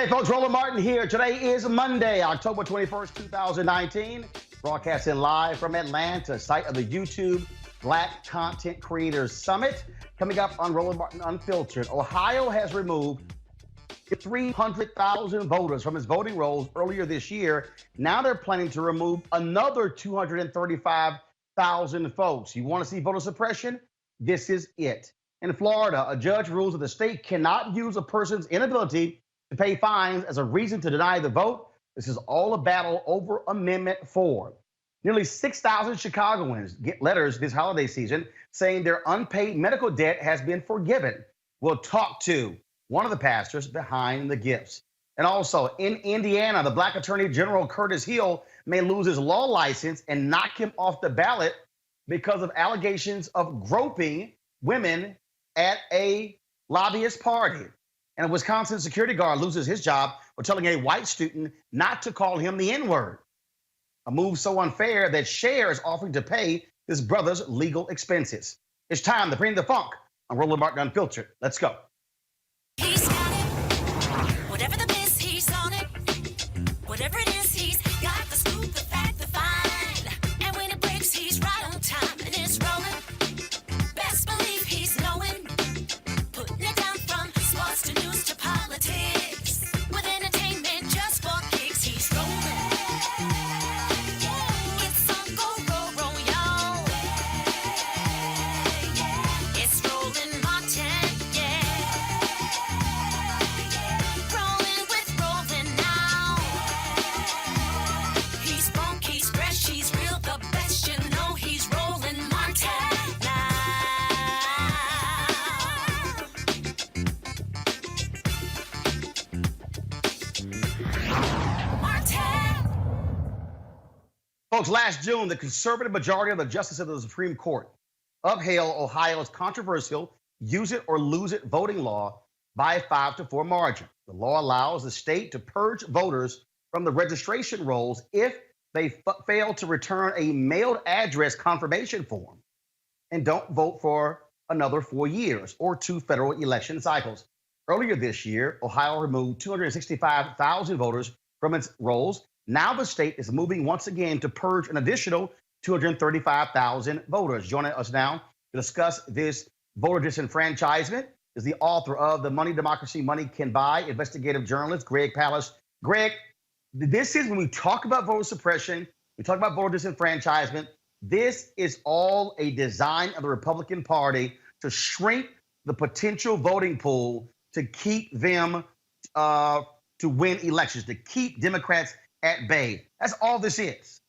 Hey folks, Roland Martin here. Today is Monday, October 21st, 2019. Broadcasting live from Atlanta, site of the YouTube Black Content Creators Summit. Coming up on Roland Martin Unfiltered, Ohio has removed 300,000 voters from its voting rolls earlier this year. Now they're planning to remove another 235,000 folks. You want to see voter suppression? This is it. In Florida, a judge rules that the state cannot use a person's inability to pay fines as a reason to deny the vote. This is all a battle over Amendment 4. Nearly 6,000 Chicagoans get letters this holiday season saying their unpaid medical debt has been forgiven. We'll talk to one of the pastors behind the gifts. And also in Indiana, the Black Attorney General Curtis Hill may lose his law license and knock him off the ballot because of allegations of groping women at a lobbyist party. And a Wisconsin security guard loses his job for telling a white student not to call him the N-word. A move so unfair that Cher is offering to pay his brother's legal expenses. It's time to bring the funk on Roland Martin Unfiltered. Let's go. He's got it. Whatever the miss, he's on it. Whatever it is, he's got the scoop, the fact, the find. And when it breaks, he's right on time. And it's rolling. Best believe he's knowing. Putting it down from sports to news to politics. With entertainment just for kicks, he's rolling. It's on go, y'all. It's Roland Martin, yeah. Rolling with Roland now. He's funk, he's fresh, he's real, the best, you know he's Roland Martin now. Martin. Folks, last June, the conservative majority of the justices of the Supreme Court upheld Ohio's controversial use it or lose it voting law by a 5-4 margin. The law allows the state to purge voters from the registration rolls if they fail to return a mailed address confirmation form and don't vote for another 4 years or 2 federal election cycles. Earlier this year, Ohio removed 265,000 voters from its rolls. Now the state is moving once again to purge an additional 235,000 voters. Joining us now to discuss this voter disenfranchisement is the author of The Money Democracy Money Can Buy, investigative journalist Greg Palast. Greg, this is when we talk about voter suppression, we talk about voter disenfranchisement. This is all a design of the Republican Party to shrink the potential voting pool to keep them to win elections, to keep Democrats at bay. That's all this is.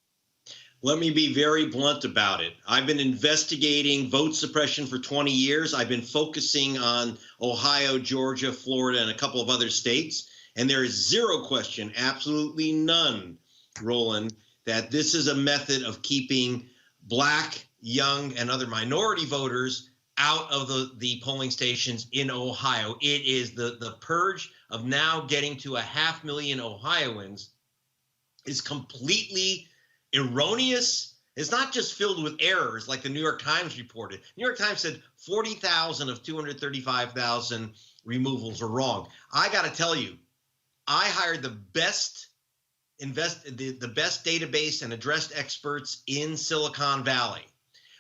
Let me be very blunt about it. I've been investigating vote suppression for 20 years. I've been focusing on Ohio, Georgia, Florida, and a couple of other states. And there is zero question, absolutely none, Roland, that this is a method of keeping Black, young, and other minority voters out of the polling stations in Ohio. It is the purge of now getting to 500,000 Ohioans is completely erroneous. It's not just filled with errors like the New York Times reported. New York Times said 40,000 of 235,000 removals are wrong. I got to tell you, I hired the best database and address experts in Silicon Valley.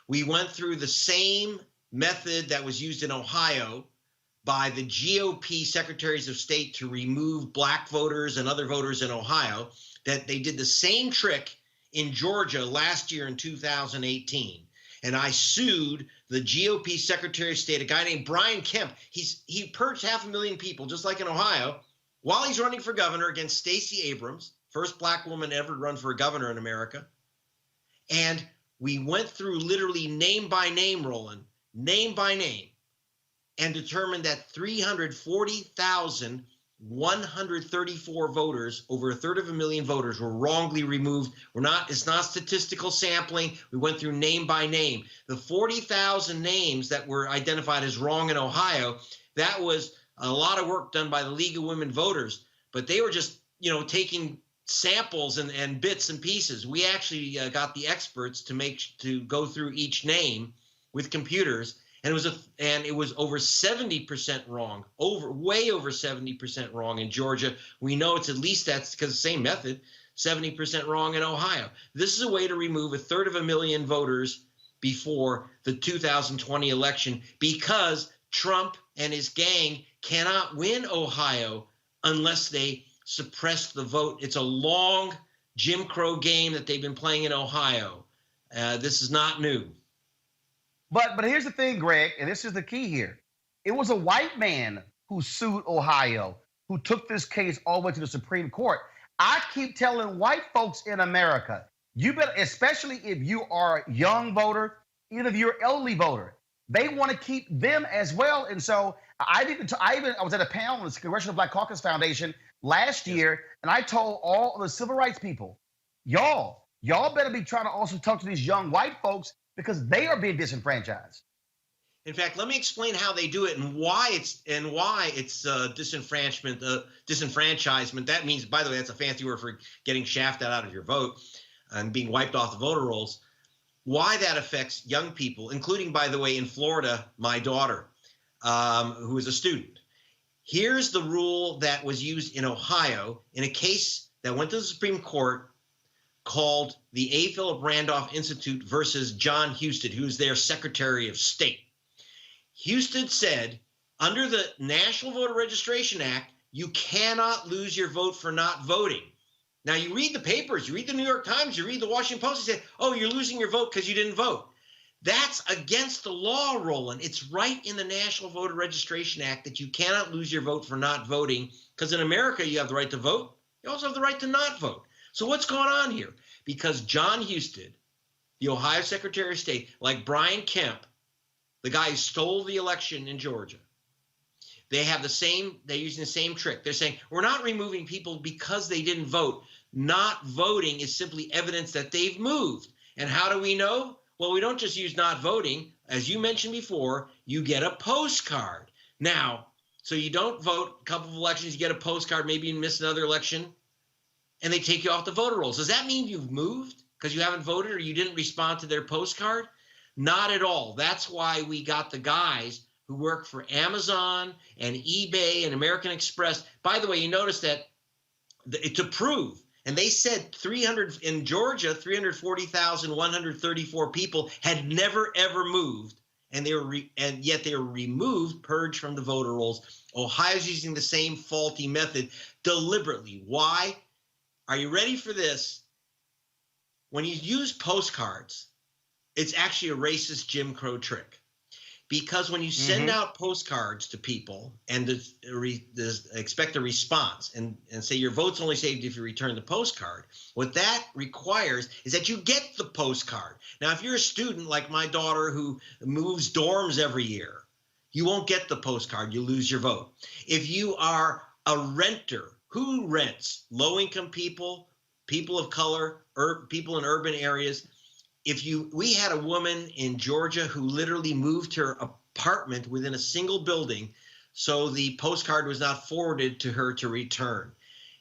We went through the same method that was used in Ohio by the GOP secretaries of state to remove Black voters and other voters in Ohio, that they did the same trick in Georgia last year in 2018. And I sued the GOP Secretary of State, a guy named Brian Kemp. He purged 500,000 people, just like in Ohio, while he's running for governor against Stacey Abrams, first Black woman ever to run for a governor in America. And we went through literally name by name, Roland, name by name, and determined that 340,134 voters, over 1/3 voters, were wrongly removed. It's not statistical sampling. We went through name by name. The 40,000 names that were identified as wrong in Ohio, that was a lot of work done by the League of Women Voters, but they were just, taking samples and bits and pieces. We actually got the experts to go through each name with computers. And it was over 70% wrong, way over 70% wrong in Georgia. We know it's at least that's because the same method, 70% wrong in Ohio. This is a way to remove 1/3 voters before the 2020 election, because Trump and his gang cannot win Ohio unless they suppress the vote. It's a long Jim Crow game that they've been playing in Ohio. This is not new. But here's the thing, Greg, and this is the key here. It was a white man who sued Ohio, who took this case all the way to the Supreme Court. I keep telling white folks in America, you better, especially if you are a young voter, even if you're an elderly voter, they want to keep them as well. And so I was at a panel in the Congressional Black Caucus Foundation last year, and I told all of the civil rights people, y'all better be trying to also talk to these young white folks because they are being disenfranchised. In fact, let me explain how they do it and why it's disenfranchisement. That means, by the way, that's a fancy word for getting shafted out of your vote and being wiped off the voter rolls. Why that affects young people, including, by the way, in Florida, my daughter, who is a student. Here's the rule that was used in Ohio in a case that went to the Supreme Court called the A. Philip Randolph Institute versus John Husted, who's their Secretary of State. Husted said, under the National Voter Registration Act, you cannot lose your vote for not voting. Now, you read the papers, you read the New York Times, you read the Washington Post, you say, oh, you're losing your vote because you didn't vote. That's against the law, Roland. It's right in the National Voter Registration Act that you cannot lose your vote for not voting, because in America, you have the right to vote. You also have the right to not vote. So what's going on here? Because John Husted, the Ohio Secretary of State, like Brian Kemp, the guy who stole the election in Georgia, they're using the same trick. They're saying, we're not removing people because they didn't vote. Not voting is simply evidence that they've moved. And how do we know? Well, we don't just use not voting. As you mentioned before, you get a postcard. Now, so you don't vote a couple of elections, you get a postcard, maybe you miss another election, and they take you off the voter rolls. Does that mean you've moved because you haven't voted or you didn't respond to their postcard? Not at all. That's why we got the guys who work for Amazon and eBay and American Express. By the way, you notice that to prove, and they said 300 in Georgia, 340,134 people had never ever moved, and yet they were removed, purged from the voter rolls. Ohio's using the same faulty method deliberately. Why? Are you ready for this? When you use postcards, it's actually a racist Jim Crow trick. Because when you send out postcards to people and expect a response and say your vote's only saved if you return the postcard, what that requires is that you get the postcard. Now, if you're a student like my daughter who moves dorms every year, you won't get the postcard. You lose your vote. If you are a renter, who rents? Low-income people, people of color, people in urban areas. We had a woman in Georgia who literally moved her apartment within a single building, so the postcard was not forwarded to her to return.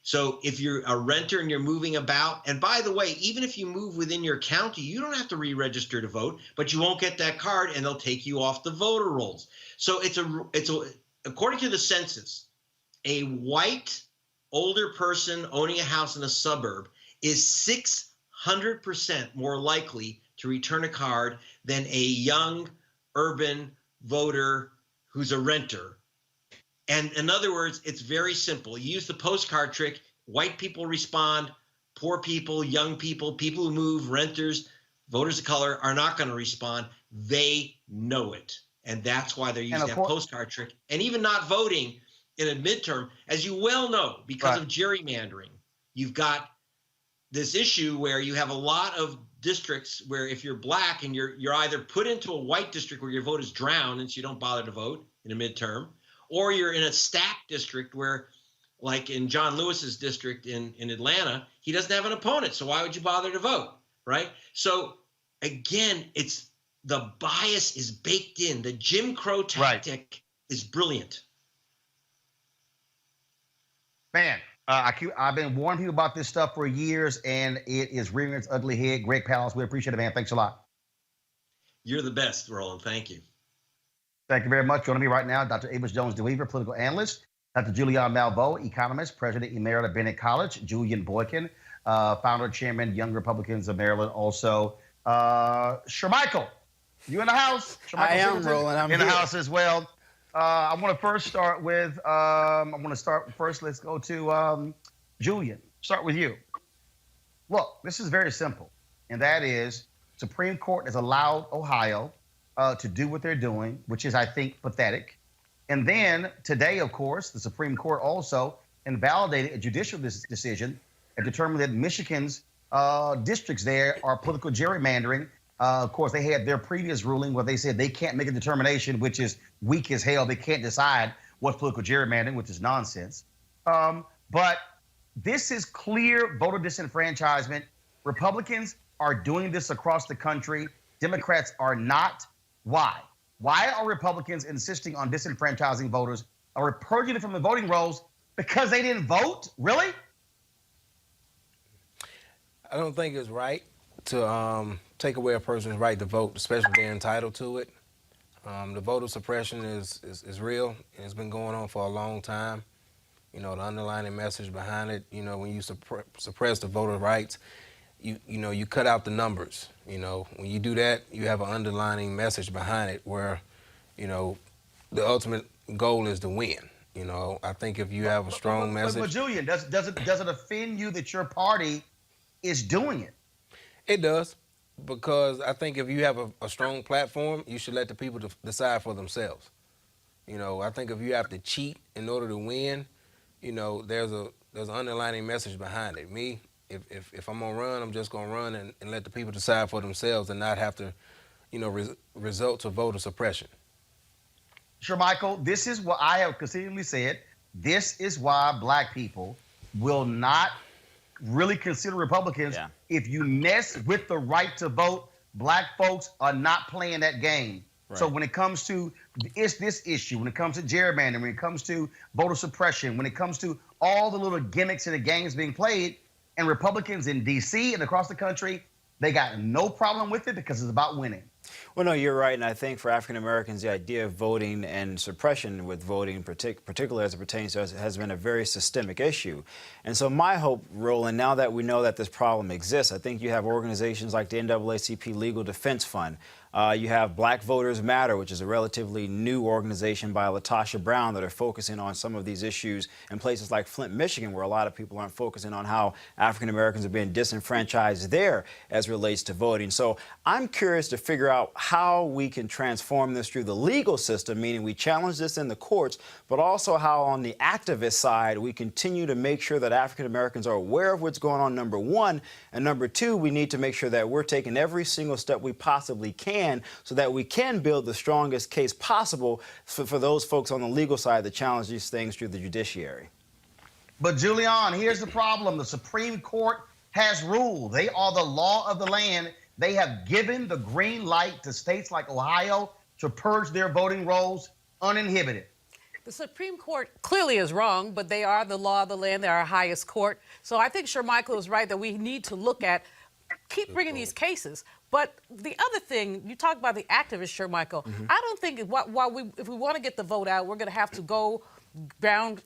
So if you're a renter and you're moving about, and by the way, even if you move within your county, you don't have to re-register to vote, but you won't get that card and they'll take you off the voter rolls. So according to the census, a white older person owning a house in a suburb is 600% more likely to return a card than a young urban voter who's a renter. And in other words, it's very simple. You use the postcard trick. White people respond. Poor people, young people, people who move, renters, voters of color are not going to respond. They know it. And that's why they're using that postcard trick. And even not voting in a midterm, as you well know, because of gerrymandering, you've got this issue where you have a lot of districts where if you're black and you're either put into a white district where your vote is drowned and so you don't bother to vote in a midterm, or you're in a stacked district where, like in John Lewis's district in Atlanta, he doesn't have an opponent. So why would you bother to vote, right? So again, the bias is baked in. The Jim Crow tactic is brilliant. Man, I've been warning people about this stuff for years, and it is rearing its ugly head. Greg Palast, we appreciate it, man. Thanks a lot. You're the best, Roland. Thank you. Thank you very much. Joining me right now, Dr. Amos Jones-DeWeaver, political analyst, Dr. Julian Malveaux, economist, president emerita of Bennett College, Julian Boykin, founder, chairman, Young Republicans of Maryland, also. Shermichael, you in the house? I am, Roland. I'm in the house as well. I want to first start with, let's go to Julian. Start with you. Look, this is very simple, and that is Supreme Court has allowed Ohio to do what they're doing, which is, I think, pathetic. And then today, of course, the Supreme Court also invalidated a judicial decision and determined that Michigan's districts there are political gerrymandering. Of course, they had their previous ruling where they said they can't make a determination, which is weak as hell. They can't decide what's political gerrymandering, which is nonsense. But this is clear voter disenfranchisement. Republicans are doing this across the country. Democrats are not. Why? Why are Republicans insisting on disenfranchising voters or purging them from the voting rolls? Because they didn't vote? Really? I don't think it's right to take away a person's right to vote, especially if they're entitled to it. The voter suppression is real. It's been going on for a long time. You know, the underlying message behind it, you know, when you suppress the voter rights, you know, you cut out the numbers. You know, when you do that, you have an underlining message behind it where, you know, the ultimate goal is to win. You know, I think if you have a strong message. But Julian, does it offend you that your party is doing it? It does, because I think if you have a strong platform, you should let the people decide for themselves. You know, I think if you have to cheat in order to win, you know, there's an underlying message behind it. Me, if I'm gonna run, I'm just gonna run and let the people decide for themselves and not have to, you know, result to voter suppression. Sure, Michael, this is what I have consistently said. This is why black people will not really consider Republicans. Yeah. If you mess with the right to vote, black folks are not playing that game. Right. So when it comes to this issue, when it comes to gerrymandering, when it comes to voter suppression, when it comes to all the little gimmicks and the games being played, and Republicans in D.C. and across the country, they got no problem with it because it's about winning. Well, no, you're right. And I think for African Americans, the idea of voting and suppression with voting, particularly as it pertains to us, has been a very systemic issue. And so my hope, Roland, now that we know that this problem exists, I think you have organizations like the NAACP Legal Defense Fund. You have Black Voters Matter, which is a relatively new organization by LaTosha Brown that are focusing on some of these issues in places like Flint, Michigan, where a lot of people aren't focusing on how African Americans are being disenfranchised there as relates to voting. So I'm curious to figure out how we can transform this through the legal system, meaning we challenge this in the courts, but also how on the activist side we continue to make sure that African Americans are aware of what's going on, number one, and number two, we need to make sure that we're taking every single step we possibly can so that we can build the strongest case possible for those folks on the legal side that challenge these things through the judiciary. But Julian, here's the problem. The Supreme Court has ruled. They are the law of the land. They have given the green light to states like Ohio to purge their voting rolls uninhibited. The Supreme Court clearly is wrong, but they are the law of the land. They're our highest court. So I think Michael is right that we need to look at, keep bringing these cases. But the other thing, you talk about the activists, Michael. I don't think if we want to get the vote out, we're going to have to go ground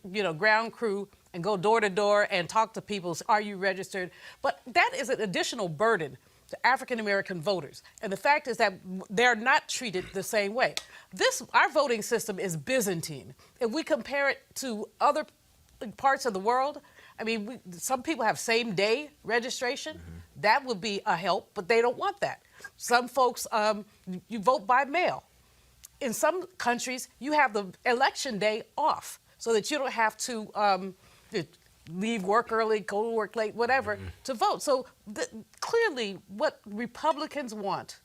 crew and go door to door and talk to people. Are you registered? But that is an additional burden to African American voters. And the fact is that they're not treated the same way. Our voting system is Byzantine. If we compare it to other parts of the world, I mean, some people have same-day registration. That would be a help, but they don't want that. Some folks, you vote by mail. In some countries, you have the election day off so that you don't have to leave work early, go to work late, whatever, to vote. So clearly what Republicans want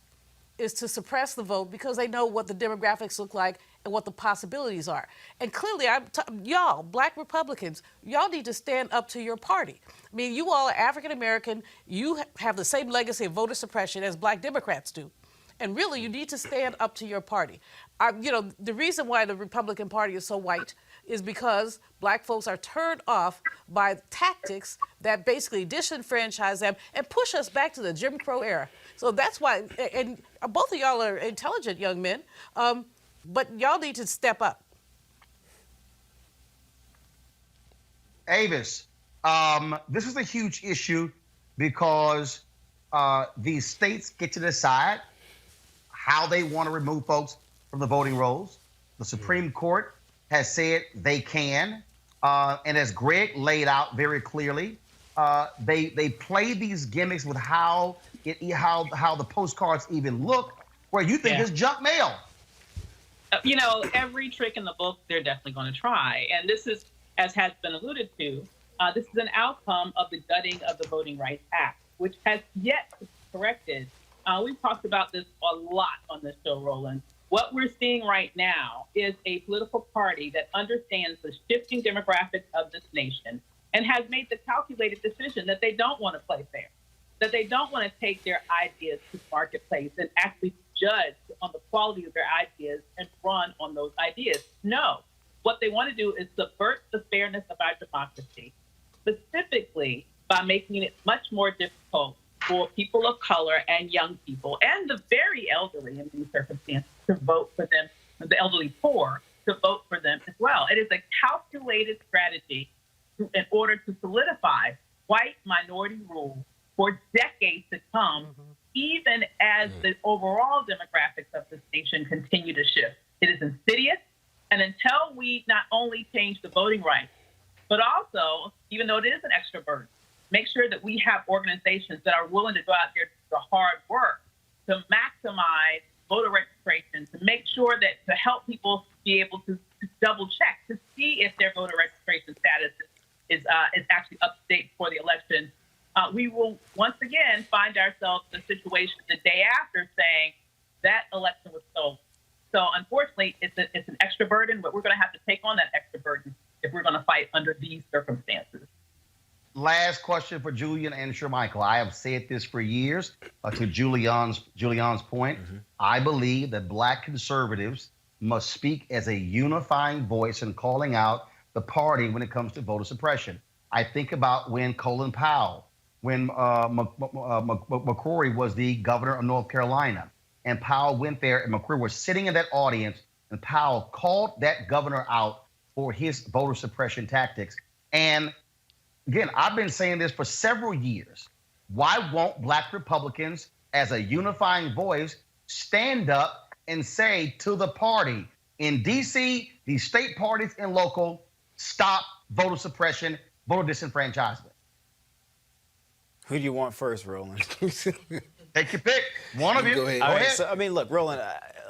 is to suppress the vote because they know what the demographics look like and what the possibilities are. And clearly, y'all, black Republicans, y'all need to stand up to your party. I mean, you all are African American. You have the same legacy of voter suppression as black Democrats do. And really, you need to stand up to your party. The reason why the Republican Party is so white is because black folks are turned off by tactics that basically disenfranchise them and push us back to the Jim Crow era. So that's why, and both of y'all are intelligent young men, but y'all need to step up. Avis, this is a huge issue because these states get to decide how they want to remove folks from the voting rolls. The Supreme Court has said they can, and as Greg laid out very clearly, they play these gimmicks with how the postcards even look, where you think it's junk mail. Every trick in the book, they're definitely going to try. And this is, as has been alluded to, this is an outcome of the gutting of the Voting Rights Act, which has yet to be corrected. We've talked about this a lot on this show, Roland. What we're seeing right now is a political party that understands the shifting demographics of this nation, and has made the calculated decision that they don't want to play fair, that they don't want to take their ideas to the marketplace and actually judge on the quality of their ideas and run on those ideas. No, what they want to do is subvert the fairness of our democracy, specifically by making it much more difficult for people of color and young people and the very elderly in these circumstances to vote for them, the elderly poor to vote for them as well. It is a calculated strategy in order to solidify white minority rule for decades to come, even as the overall demographics of this nation continue to shift. It is insidious, and until we not only change the voting rights, but also, even though it is an extra burden, make sure that we have organizations that are willing to go out there to do the hard work to maximize voter registration, to make sure that to help people be able to double check to see if their voter registration status is actually up to date for the election. We will once again find ourselves in a situation the day after saying that election was stolen. So unfortunately, it's an extra burden, but we're going to have to take on that extra burden if we're going to fight under these circumstances. Last question for Julian and Shermichael. I have said this for years. To Julian's point, I believe that Black conservatives must speak as a unifying voice in calling out the party when it comes to voter suppression. I think about when Colin Powell, when McCrory was the governor of North Carolina, and Powell went there, and McCrory was sitting in that audience, and Powell called that governor out for his voter suppression tactics. And again, I've been saying this for several years. Why won't Black Republicans, as a unifying voice, stand up and say to the party in D.C., these state parties and local, stop voter suppression, voter disenfranchisement? Who do you want first, Roland? Take your pick. One of you. Go ahead. Go ahead. So, I mean, look, Roland,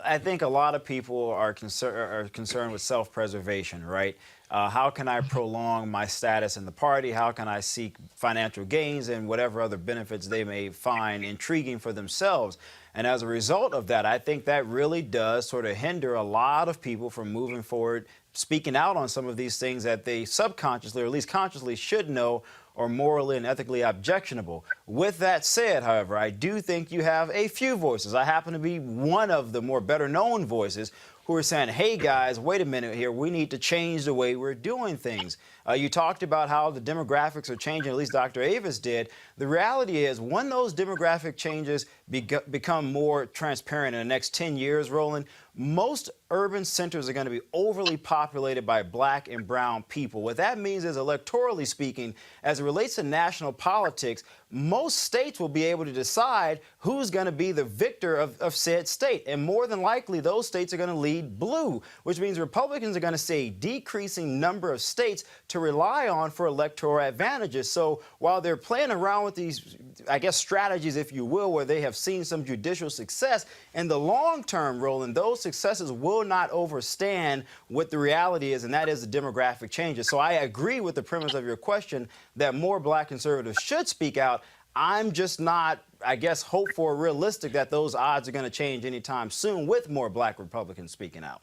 I think a lot of people are concerned with self-preservation, right? How can I prolong my status in the party? How can I seek financial gains and whatever other benefits they may find intriguing for themselves? And as a result of that, I think that really does sort of hinder a lot of people from moving forward, speaking out on some of these things that they subconsciously or at least consciously should know are morally and ethically objectionable. With that said, however, I do think you have a few voices. I happen to be one of the more better known voices who are saying, hey guys, wait a minute here, we need to change the way we're doing things. You talked about how the demographics are changing, at least Dr. Avis did. The reality is when those demographic changes become more transparent in the next 10 years, Roland, most urban centers are going to be overly populated by Black and brown people. What that means is, electorally speaking, as it relates to national politics, most states will be able to decide who's going to be the victor of said state. And more than likely, those states are going to lead blue, which means Republicans are going to see a decreasing number of states to rely on for electoral advantages. So while they're playing around with these, I guess, strategies, if you will, where they have seen some judicial success, in the long term, Roland, those successes will not overstand what the reality is, and that is the demographic changes. So I agree with the premise of your question that more Black conservatives should speak out. I'm just not, I guess, hopeful or realistic that those odds are going to change anytime soon with more Black Republicans speaking out.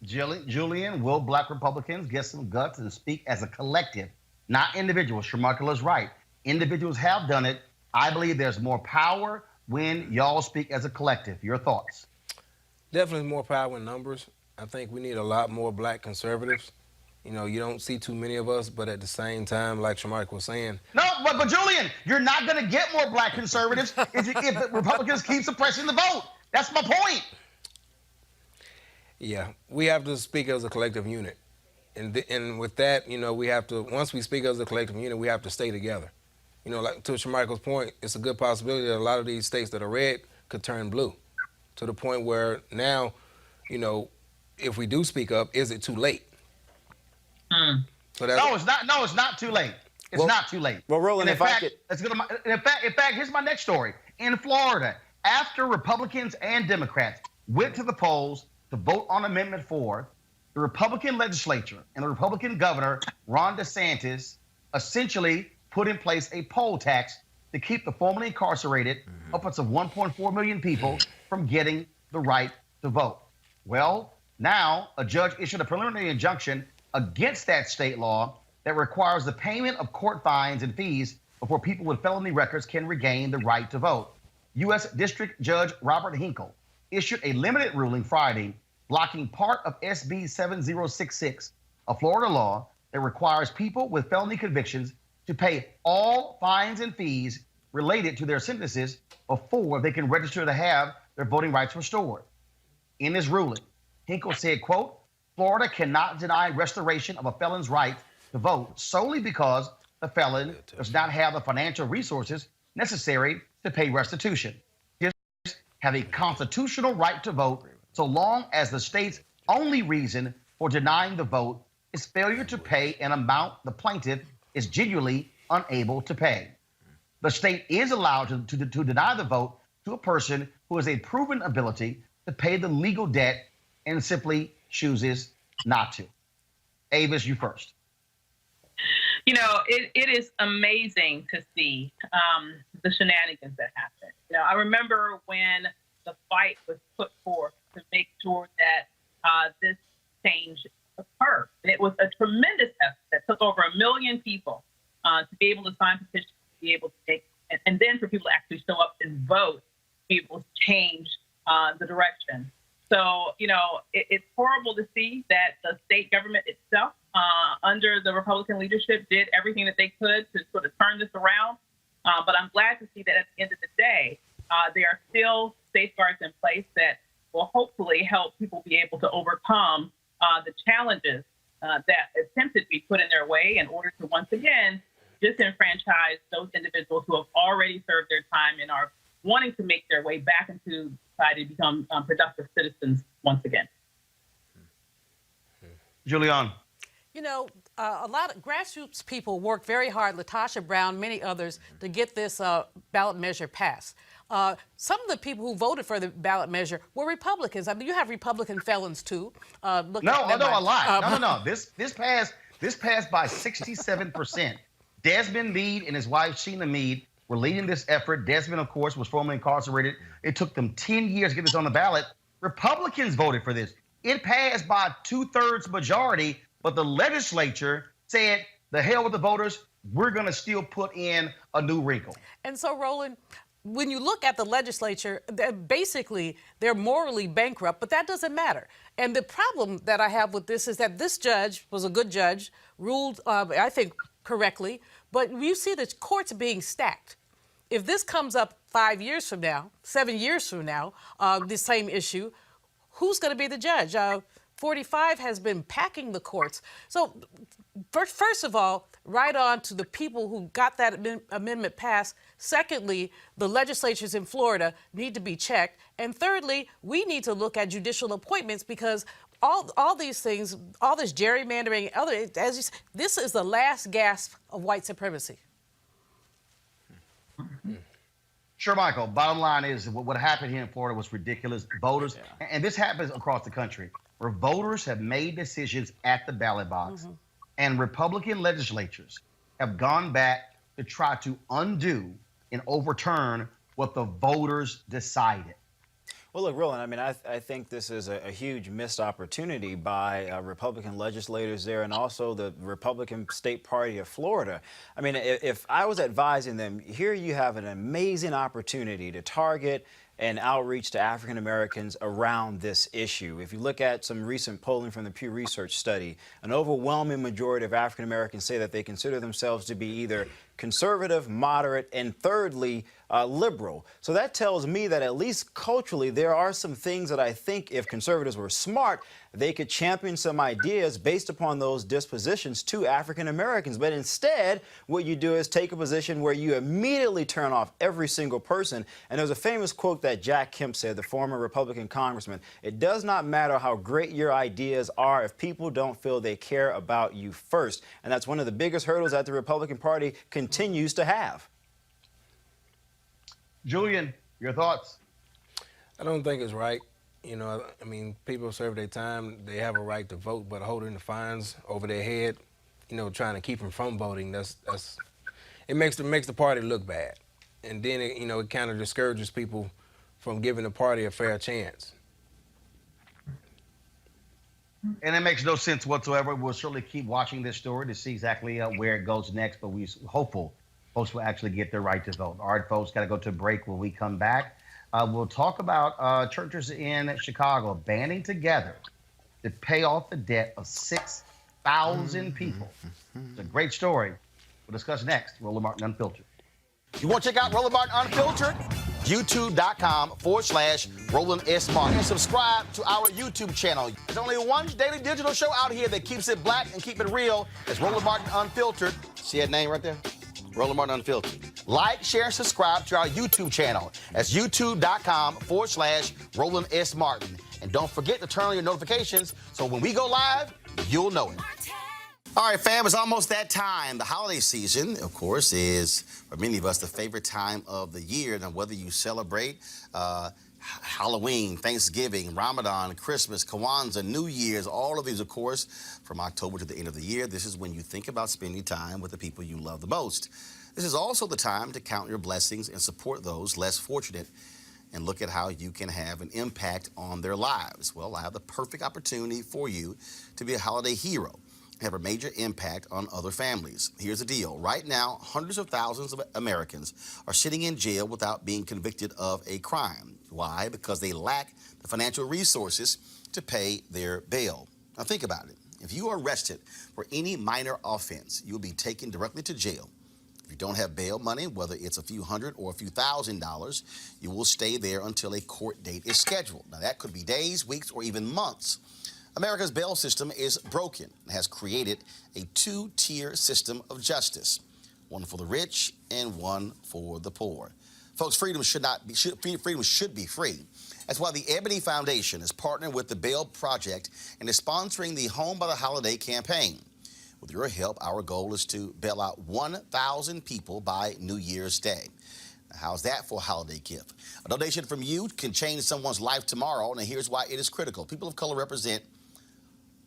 Julian, will Black Republicans get some guts and speak as a collective, not individuals? Shermichael is right. Individuals have done it. I believe there's more power when y'all speak as a collective. Your thoughts? Definitely more power in numbers. I think we need a lot more Black conservatives. You know, you don't see too many of us, but at the same time, like Shermichael was saying. No, but Julian, you're not going to get more Black conservatives if the Republicans keep suppressing the vote. That's my point. Yeah, we have to speak as a collective unit. And with that, you know, we have to, once we speak as a collective unit, we have to stay together. You know, like to Shermichael's point, it's a good possibility that a lot of these states that are red could turn blue, to the point where now, you know, if we do speak up, is it too late? So No, it's not. No, it's not too late. It's not too late. Well, Roland, in fact, here's my next story. In Florida, after Republicans and Democrats went to the polls to vote on Amendment 4, the Republican legislature and the Republican governor, Ron DeSantis, essentially put in place a poll tax to keep the formerly incarcerated upwards of 1.4 million people from getting the right to vote. Well, now a judge issued a preliminary injunction against that state law, that requires the payment of court fines and fees before people with felony records can regain the right to vote. U.S. District Judge Robert Hinkle issued a limited ruling Friday blocking part of SB 7066, a Florida law that requires people with felony convictions to pay all fines and fees related to their sentences before they can register to have their voting rights restored. In his ruling, Hinkle said, quote, Florida cannot deny restoration of a felon's right to vote solely because the felon does not have the financial resources necessary to pay restitution. Citizens have a constitutional right to vote so long as the state's only reason for denying the vote is failure to pay an amount the plaintiff is genuinely unable to pay. The state is allowed to deny the vote to a person who has a proven ability to pay the legal debt and simply chooses not to. Avis, you first. You know, it is amazing to see the shenanigans that happen. You know, I remember when the fight was put forth to make sure that this change occurred. It was a tremendous effort that took over 1 million people to be able to sign petitions, to be able to take, and then for people to actually show up and vote, to be able to change the direction. So, you know, it's horrible to see that the state government itself, under the Republican leadership, did everything that they could to sort of turn this around. But I'm glad to see that at the end of the day, there are still safeguards in place that will hopefully help people be able to overcome the challenges that attempted to be put in their way in order to once again disenfranchise those individuals who have already served their time and are wanting to make their way back into society, become productive citizens once again. Julian. You know, a lot of grassroots people worked very hard, Latasha Brown, many others, to get this ballot measure passed. Some of the people who voted for the ballot measure were Republicans. I mean, you have Republican felons too. I lied. No. This passed by 67%. Desmond Meade and his wife Sheena Meade were leading this effort. Desmond, of course, was formerly incarcerated. It took them 10 years to get this on the ballot. Republicans voted for this. It passed by 2/3 majority, but the legislature said, the hell with the voters, we're going to still put in a new wrinkle. And so, Roland, when you look at the legislature, basically they're morally bankrupt, but that doesn't matter. And the problem that I have with this is that this judge was a good judge, ruled, I think, correctly, but you see the courts being stacked. If this comes up 5 years from now, 7 years from now, the same issue, who's going to be the judge? 45 has been packing the courts. So first of all, right on to the people who got that amendment passed. Secondly, the legislatures in Florida need to be checked. And thirdly, we need to look at judicial appointments because all these things, all this gerrymandering, this is the last gasp of white supremacy. Sure, Michael. Bottom line is what happened here in Florida was ridiculous. Voters, and this happens across the country, where voters have made decisions at the ballot box, and Republican legislatures have gone back to try to undo and overturn what the voters decided. Well, look, Roland, I mean, I think this is a huge missed opportunity by Republican legislators there and also the Republican State Party of Florida. I mean, if I was advising them, here you have an amazing opportunity to target and outreach to African Americans around this issue. If you look at some recent polling from the Pew Research study, an overwhelming majority of African Americans say that they consider themselves to be either conservative, moderate, and thirdly, liberal. So that tells me that at least culturally, there are some things that I think if conservatives were smart, they could champion some ideas based upon those dispositions to African Americans. But instead, what you do is take a position where you immediately turn off every single person. And there's a famous quote that Jack Kemp said, the former Republican congressman, "It does not matter how great your ideas are if people don't feel they care about you first." And that's one of the biggest hurdles that the Republican Party continues to have. Julian, your thoughts? I don't think it's right. You know, I mean, people serve their time. They have a right to vote, but holding the fines over their head, you know, trying to keep them from voting, it makes the party look bad. And then, it kind of discourages people from giving the party a fair chance. And it makes no sense whatsoever. We'll certainly keep watching this story to see exactly where it goes next, but we're hopeful folks will actually get their right to vote. All right, folks, got to go to a break. When we come back, we'll talk about churches in Chicago banding together to pay off the debt of 6,000 people. It's a great story. We'll discuss next. Roland Martin Unfiltered. You want to check out Roland Martin Unfiltered? YouTube.com/Roland S. Martin. And subscribe to our YouTube channel. There's only one daily digital show out here that keeps it black and keep it real. It's Roland Martin Unfiltered. See that name right there? Roland Martin Unfiltered. Like, share, and subscribe to our YouTube channel. That's YouTube.com/Roland S. Martin. And don't forget to turn on your notifications so when we go live, you'll know it. All right, fam, it's almost that time. The holiday season, of course, is, for many of us, the favorite time of the year. Now, whether you celebrate Halloween, Thanksgiving, Ramadan, Christmas, Kwanzaa, New Year's, all of these, of course, from October to the end of the year, this is when you think about spending time with the people you love the most. This is also the time to count your blessings and support those less fortunate and look at how you can have an impact on their lives. Well, I have the perfect opportunity for you to be a holiday hero. Have a major impact on other families. Here's the deal. Right now, hundreds of thousands of Americans are sitting in jail without being convicted of a crime. Why? Because they lack the financial resources to pay their bail. Now think about it. If you are arrested for any minor offense, you'll be taken directly to jail. If you don't have bail money, whether it's a few hundred or a few $1,000s, you will stay there until a court date is scheduled. Now that could be days, weeks, or even months. America's bail system is broken and has created a two-tier system of justice, one for the rich and one for the poor. Folks, freedom should be free. That's why the Ebony Foundation is partnering with the Bail Project and is sponsoring the Home by the Holiday campaign. With your help, our goal is to bail out 1,000 people by New Year's Day. Now, how's that for a holiday gift? A donation from you can change someone's life tomorrow, and here's why it is critical. People of color represent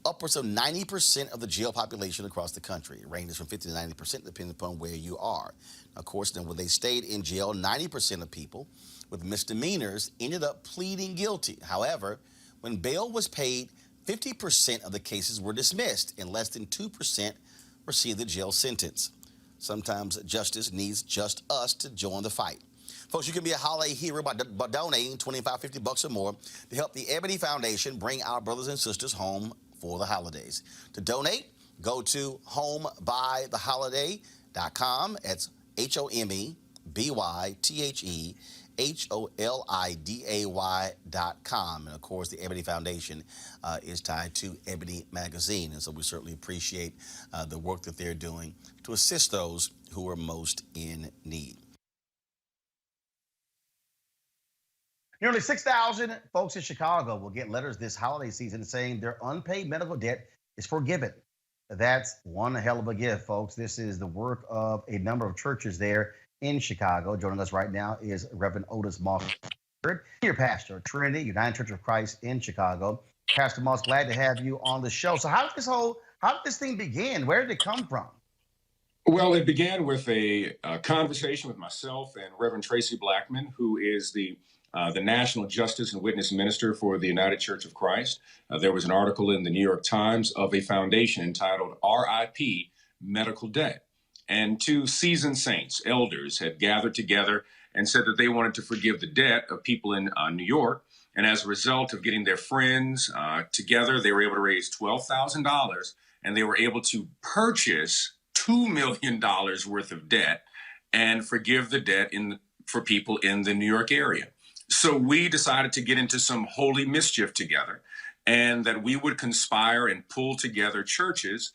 upwards of 90% of the jail population across the country. It ranges from 50 to 90% depending upon where you are. Of course, then when they stayed in jail, 90% of people with misdemeanors ended up pleading guilty. However, when bail was paid, 50% of the cases were dismissed and less than 2% received the jail sentence. Sometimes justice needs just us to join the fight. Folks, you can be a holiday hero by donating $25, $50 or more to help the Ebony Foundation bring our brothers and sisters home for the holidays. To donate, go to homebytheholiday.com. That's HOMEBYTHEHOLIDAY.com. And of course, the Ebony Foundation is tied to Ebony Magazine. And so we certainly appreciate the work that they're doing to assist those who are most in need. Nearly 6,000 folks in Chicago will get letters this holiday season saying their unpaid medical debt is forgiven. That's one hell of a gift, folks. This is the work of a number of churches there in Chicago. Joining us right now is Reverend Otis Moss, senior pastor, Trinity United Church of Christ in Chicago. Pastor Moss, glad to have you on the show. So how did this thing begin? Where did it come from? Well, it began with a conversation with myself and Reverend Tracy Blackman, who is the National Justice and Witness Minister for the United Church of Christ. There was an article in the New York Times of a foundation entitled RIP Medical Debt. And two seasoned saints, elders, had gathered together and said that they wanted to forgive the debt of people in New York. And as a result of getting their friends together, they were able to raise $12,000, and they were able to purchase $2 million worth of debt and forgive the debt for people in the New York area. So we decided to get into some holy mischief together, and that we would conspire and pull together churches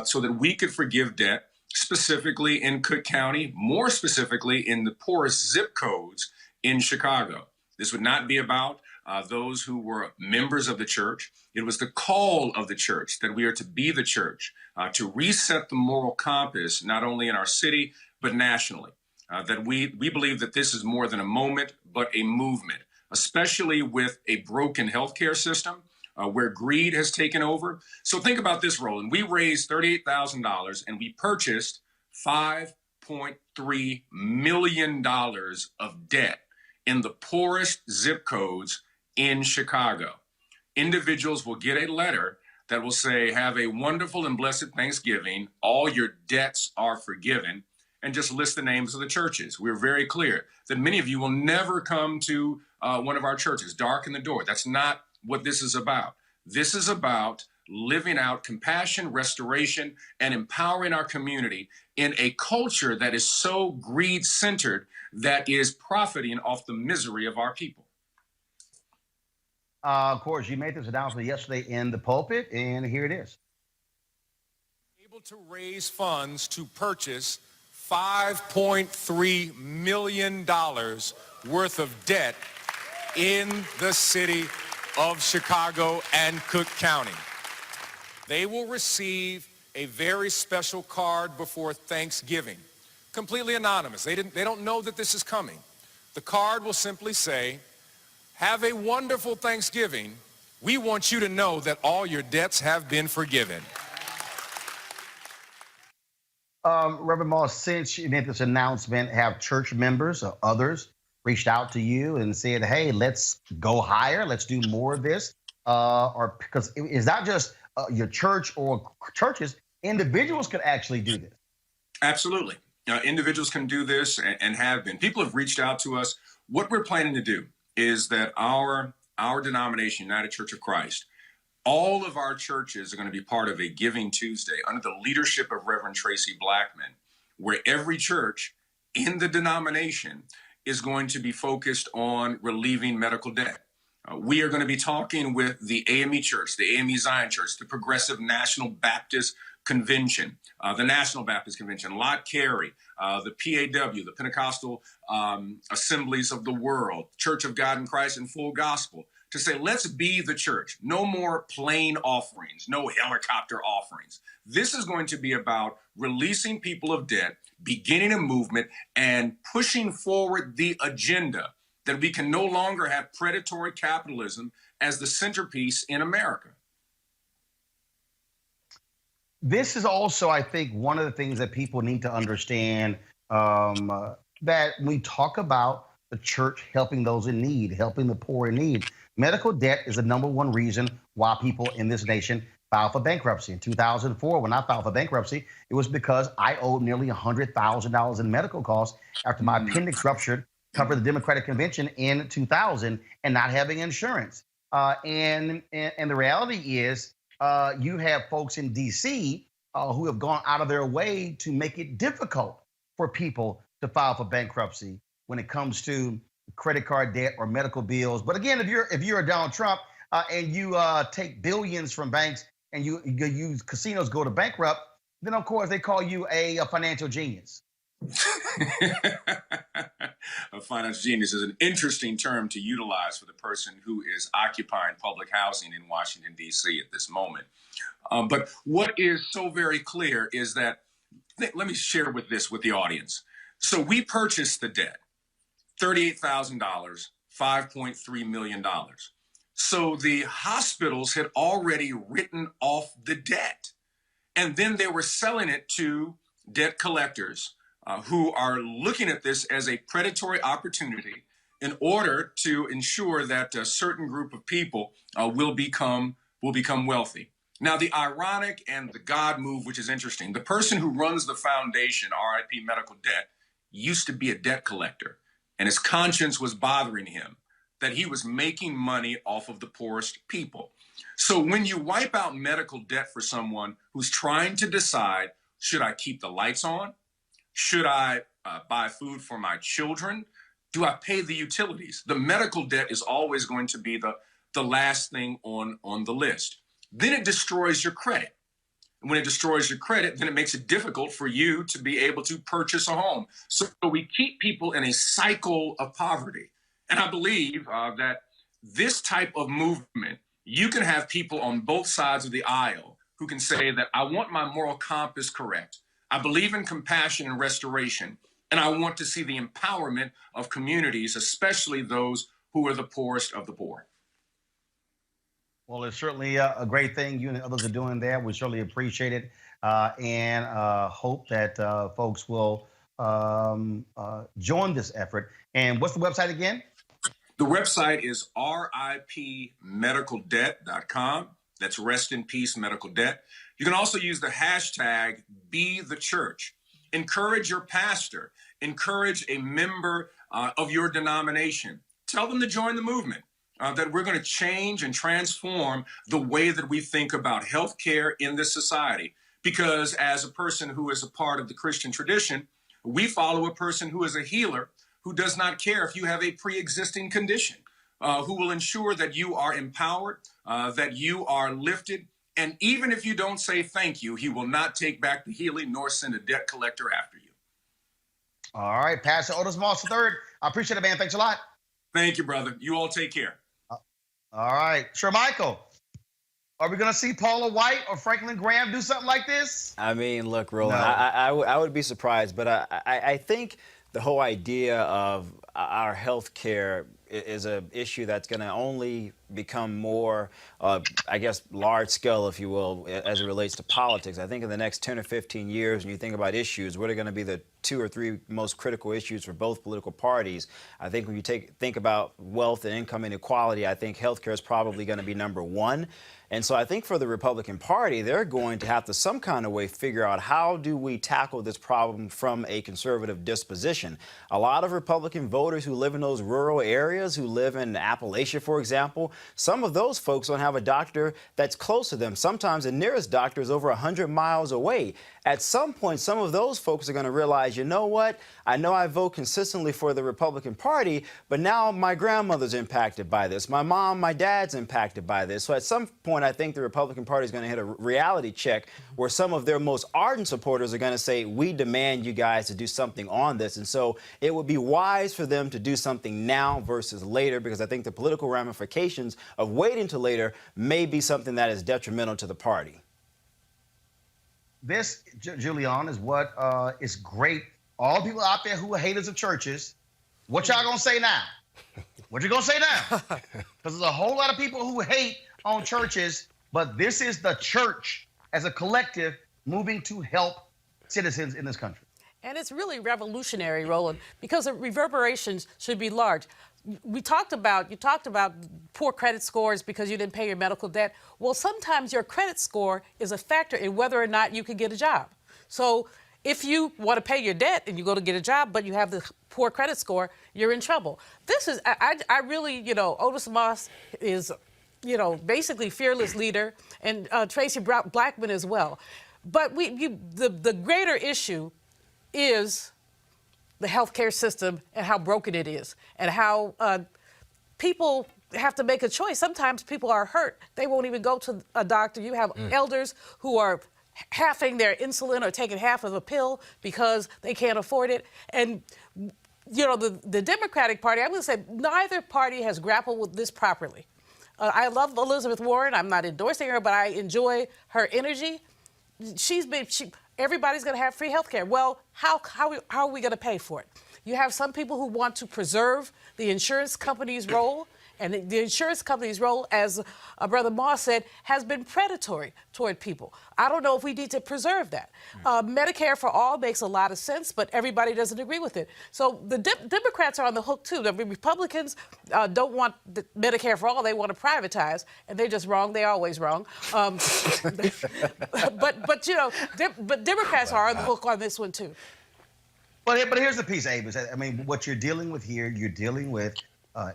so that we could forgive debt, specifically in Cook County, more specifically in the poorest zip codes in Chicago. This would not be about those who were members of the church. It was the call of the church that we are to be the church, to reset the moral compass, not only in our city, but nationally. That we believe that this is more than a moment, but a movement, especially with a broken healthcare system where greed has taken over. So think about this, Roland. We raised $38,000 and we purchased $5.3 million of debt in the poorest zip codes in Chicago. Individuals will get a letter that will say, have a wonderful and blessed Thanksgiving. All your debts are forgiven, and just list the names of the churches. We're very clear that many of you will never come to one of our churches, darken the door. That's not what this is about. This is about living out compassion, restoration, and empowering our community in a culture that is so greed-centered that is profiting off the misery of our people. Of course, you made this announcement yesterday in the pulpit, and here it is. Able to raise funds to purchase $5.3 million worth of debt in the city of Chicago and Cook County. They will receive a very special card before Thanksgiving, completely anonymous. They don't know that this is coming. The card will simply say, have a wonderful Thanksgiving. We want you to know that all your debts have been forgiven. Reverend Moss, since you made this announcement, have church members or others reached out to you and said, hey, let's go higher, let's do more of this? Or because it's not just your church or churches, individuals could actually do this. Absolutely. Individuals can do this and have been. People have reached out to us. What we're planning to do is that our denomination, United Church of Christ, all of our churches are going to be part of a Giving Tuesday under the leadership of Reverend Tracy Blackman, where every church in the denomination is going to be focused on relieving medical debt. We are going to be talking with the AME Church, the AME Zion Church, the Progressive National Baptist Convention, the National Baptist Convention, Lot Carey, the PAW, the Pentecostal Assemblies of the World, Church of God in Christ and Full Gospel, to say, let's be the church. No more plain offerings, no helicopter offerings. This is going to be about releasing people of debt, beginning a movement, and pushing forward the agenda that we can no longer have predatory capitalism as the centerpiece in America. This is also, I think, one of the things that people need to understand, that we talk about the church helping those in need, helping the poor in need. Medical debt is the number one reason why people in this nation file for bankruptcy. In 2004, when I filed for bankruptcy, it was because I owed nearly $100,000 in medical costs after my appendix ruptured, covered the Democratic Convention in 2000, and not having insurance. And the reality is, you have folks in D.C. Who have gone out of their way to make it difficult for people to file for bankruptcy when it comes to credit card debt or medical bills. But again, if you're a Donald Trump and you take billions from banks and you use casinos go to bankrupt, then of course they call you a financial genius. A financial genius is an interesting term to utilize for the person who is occupying public housing in Washington, D.C. at this moment. But what is so very clear is that, let me share with the audience. So we purchased the debt, $38,000, $5.3 million. So the hospitals had already written off the debt, and then they were selling it to debt collectors who are looking at this as a predatory opportunity in order to ensure that a certain group of people will become wealthy. Now, the ironic and the God move, which is interesting, the person who runs the foundation, RIP Medical Debt, used to be a debt collector, and his conscience was bothering him that he was making money off of the poorest people. So when you wipe out medical debt for someone who's trying to decide, should I keep the lights on? Should I buy food for my children? Do I pay the utilities? The medical debt is always going to be the last thing on the list. Then it destroys your credit. And when it destroys your credit, then it makes it difficult for you to be able to purchase a home. So we keep people in a cycle of poverty. And I believe that this type of movement, you can have people on both sides of the aisle who can say that I want my moral compass correct. I believe in compassion and restoration, and I want to see the empowerment of communities, especially those who are the poorest of the poor. Well, it's certainly a great thing you and others are doing there. We certainly appreciate it and hope that folks will join this effort. And what's the website again? The website is ripmedicaldebt.com. That's Rest in Peace Medical Debt. You can also use the hashtag #BeTheChurch. Encourage your pastor. Encourage a member of your denomination. Tell them to join the movement, that we're going to change and transform the way that we think about healthcare in this society. Because as a person who is a part of the Christian tradition, we follow a person who is a healer, who does not care if you have a pre-existing condition, who will ensure that you are empowered, that you are lifted. And even if you don't say thank you, he will not take back the healing nor send a debt collector after you. All right, Pastor Otis Moss III. I appreciate it, man. Thanks a lot. Thank you, brother. You all take care. All right. Sure, Michael. Are we going to see Paula White or Franklin Graham do something like this? I mean, look, Roland, No. I would be surprised, but I think the whole idea of our health care is an issue that's going to only become more, I guess, large scale, if you will, as it relates to politics. I think in the next 10 or 15 years, when you think about issues, what are going to be the 2 or 3 most critical issues for both political parties? I think when you think about wealth and income inequality, I think healthcare is probably going to be number 1. And so I think for the Republican Party, they're going to have to some kind of way figure out how do we tackle this problem from a conservative disposition. A lot of Republican voters who live in those rural areas, who live in Appalachia, for example, some of those folks don't have a doctor that's close to them. Sometimes the nearest doctor is over 100 miles away. At some point, some of those folks are going to realize, you know what? I know I vote consistently for the Republican Party, but now my grandmother's impacted by this. My mom, my dad's impacted by this. So at some point, I think the Republican Party is going to hit a reality check where some of their most ardent supporters are going to say, we demand you guys to do something on this. And so it would be wise for them to do something now versus later, because I think the political ramifications of waiting till later may be something that is detrimental to the party. This, Julian, is what is great. All people out there who are haters of churches, what y'all gonna say now? What you gonna say now? Because there's a whole lot of people who hate on churches, but this is the church as a collective moving to help citizens in this country. And it's really revolutionary, Roland, because the reverberations should be large. You talked about poor credit scores because you didn't pay your medical debt. Well, sometimes your credit score is a factor in whether or not you can get a job. So if you want to pay your debt and you go to get a job, but you have the poor credit score, you're in trouble. This is, I really, Otis Moss is, basically fearless leader, and Tracy Blackman as well. But the greater issue is the healthcare system and how broken it is, and how people have to make a choice. Sometimes people are hurt. They won't even go to a doctor. You have elders who are halving their insulin or taking half of a pill because they can't afford it. And, the Democratic Party, I'm going to say neither party has grappled with this properly. I love Elizabeth Warren. I'm not endorsing her, but I enjoy her energy. Everybody's going to have free health care. Well, how are we going to pay for it? You have some people who want to preserve the insurance company's role, and the insurance company's role, as Brother Moss said, has been predatory toward people. I don't know if we need to preserve that. Medicare for all makes a lot of sense, but everybody doesn't agree with it. So the Democrats are on the hook, too. The Republicans don't want the Medicare for all. They want to privatize, and they're just wrong. They're always wrong. But Democrats are on the hook on this one, too. But here's the piece, Abe. I mean, what you're dealing with here, you're dealing with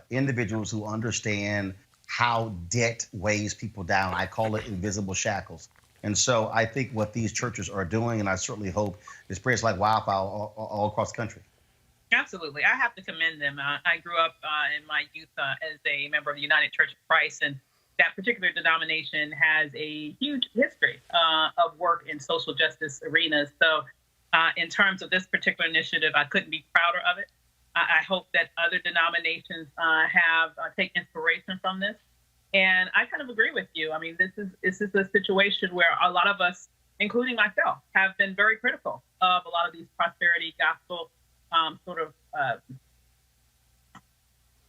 individuals who understand how debt weighs people down. I call it invisible shackles. And so I think what these churches are doing, and I certainly hope, is spreads like wildfire all across the country. Absolutely. I have to commend them. I grew up in my youth as a member of the United Church of Christ, and that particular denomination has a huge history of work in social justice arenas. So in terms of this particular initiative, I couldn't be prouder of it. I hope that other denominations take inspiration from this. And I kind of agree with you. I mean, this is a situation where a lot of us, including myself, have been very critical of a lot of these prosperity gospel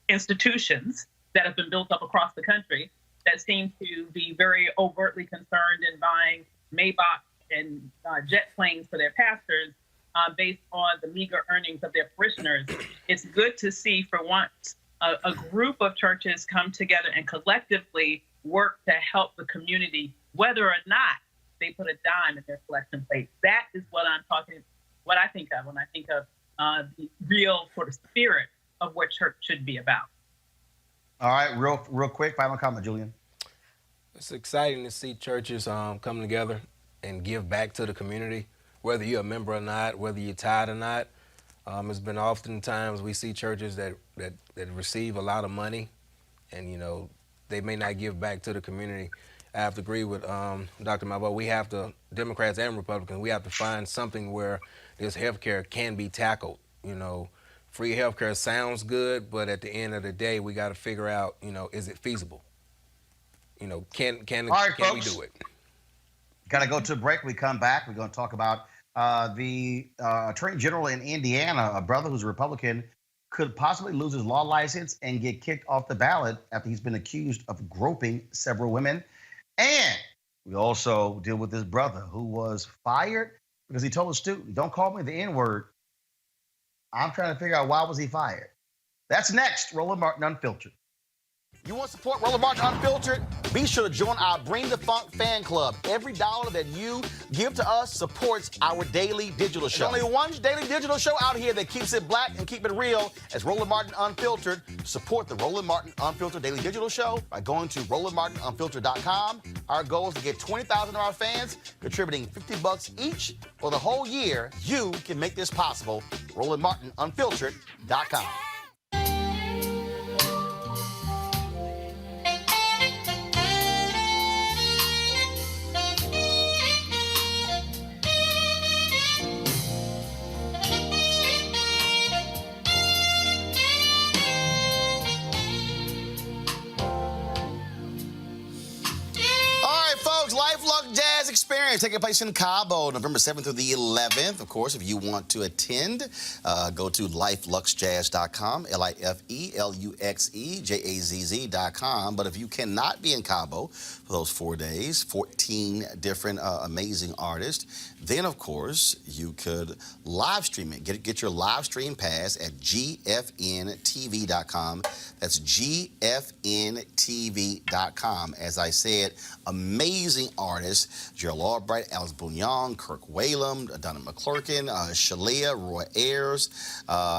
institutions that have been built up across the country that seem to be very overtly concerned in buying Maybach and jet planes for their pastors based on the meager earnings of their parishioners. It's good to see, for once, a group of churches come together and collectively work to help the community, whether or not they put a dime in their collection plate. That is what I think of when I think of the real sort of spirit of what church should be about. All right, real quick, final comment, Julian. It's exciting to see churches come together and give back to the community, whether you're a member or not, whether you're tied or not. It's been oftentimes we see churches that receive a lot of money, and they may not give back to the community. I have to agree with Dr. Malvo. We have to, Democrats and Republicans, we have to find something where this health care can be tackled. Free health care sounds good, but at the end of the day, we got to figure out, is it feasible? Can we do it? Got to go to a break. We come back. We're going to talk about the Attorney General in Indiana, a brother who's a Republican, could possibly lose his law license and get kicked off the ballot after he's been accused of groping several women. And we also deal with this brother who was fired because he told a student, "Don't call me the N-word." I'm trying to figure out why was he fired. That's next. Roland Martin Unfiltered. You want to support Roland Martin Unfiltered? Be sure to join our Bring the Funk fan club. Every dollar that you give to us supports our daily digital show. There's only one daily digital show out here that keeps it black and keep it real as Roland Martin Unfiltered. Support the Roland Martin Unfiltered daily digital show by going to RolandMartinUnfiltered.com. Our goal is to get 20,000 of our fans contributing $50 each for the whole year. You can make this possible. RolandMartinUnfiltered.com. Luxe Jazz Experience taking place in Cabo, November 7th through the 11th. Of course, if you want to attend, go to lifeluxejazz.com, LIFELUXEJAZZ.com. But if you cannot be in Cabo for those 4 days, 14 different amazing artists, then, of course, you could live stream it. Get your live stream pass at gfntv.com. That's gfntv.com. As I said, amazing artists: Gerald Albright, Alice Bouillon, Kirk Whalum, Donna McClurkin, Shalia, Roy Ayers.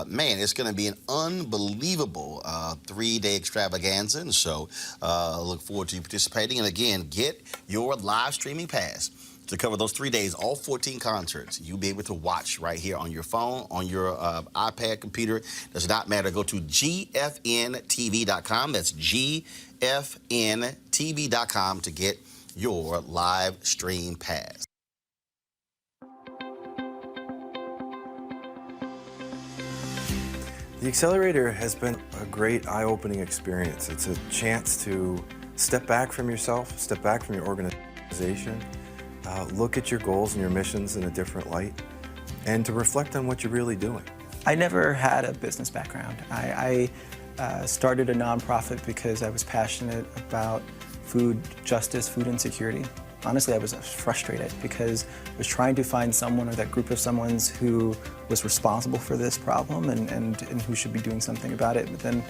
Man, it's going to be an unbelievable 3-day extravaganza. And so look forward to you participating. And again, get your live streaming pass to cover those 3 days, all 14 concerts. You'll be able to watch right here on your phone, on your iPad, computer. Does not matter. Go to gfntv.com. That's gfntv.com to get your live stream pass. The Accelerator has been a great eye-opening experience. It's a chance to step back from yourself, step back from your organization, look at your goals and your missions in a different light, and to reflect on what you're really doing. I never had a business background. I started a nonprofit because I was passionate about food justice, food insecurity. Honestly, I was frustrated because I was trying to find someone or that group of someone's who was responsible for this problem and who should be doing something about it. But then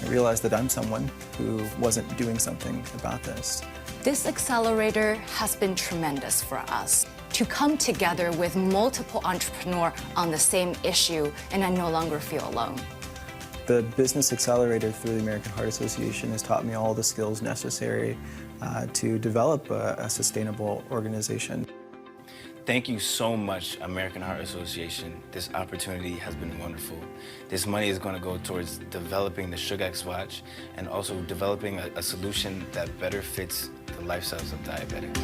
I realized that I'm someone who wasn't doing something about this. This accelerator has been tremendous for us to come together with multiple entrepreneurs on the same issue, and I no longer feel alone. The Business Accelerator through the American Heart Association has taught me all the skills necessary to develop a sustainable organization. Thank you so much, American Heart Association. This opportunity has been wonderful. This money is going to go towards developing the SugarX Watch and also developing a solution that better fits the lifestyles of diabetics.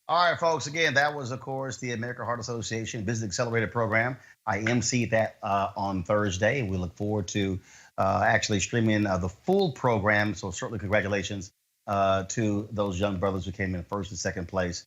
All right, folks, again, that was, of course, the American Heart Association Business Accelerator Program. I emceed that on Thursday. We look forward to actually streaming the full program, so certainly congratulations to those young brothers who came in first and second place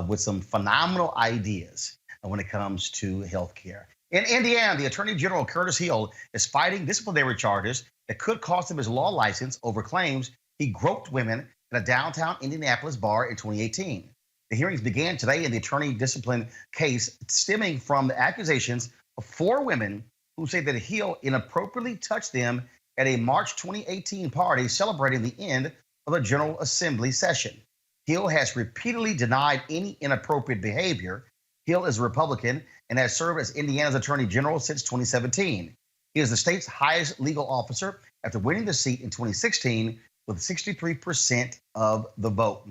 with some phenomenal ideas when it comes to healthcare. In Indiana, the Attorney General Curtis Hill is fighting disciplinary charges that could cost him his law license over claims he groped women at a downtown Indianapolis bar in 2018. The hearings began today in the attorney discipline case stemming from the accusations of 4 women who say that Hill inappropriately touched them at a March 2018 party celebrating the end of the General Assembly session. Hill has repeatedly denied any inappropriate behavior. Hill is a Republican and has served as Indiana's Attorney General since 2017. He is the state's highest legal officer after winning the seat in 2016 with 63% of the vote.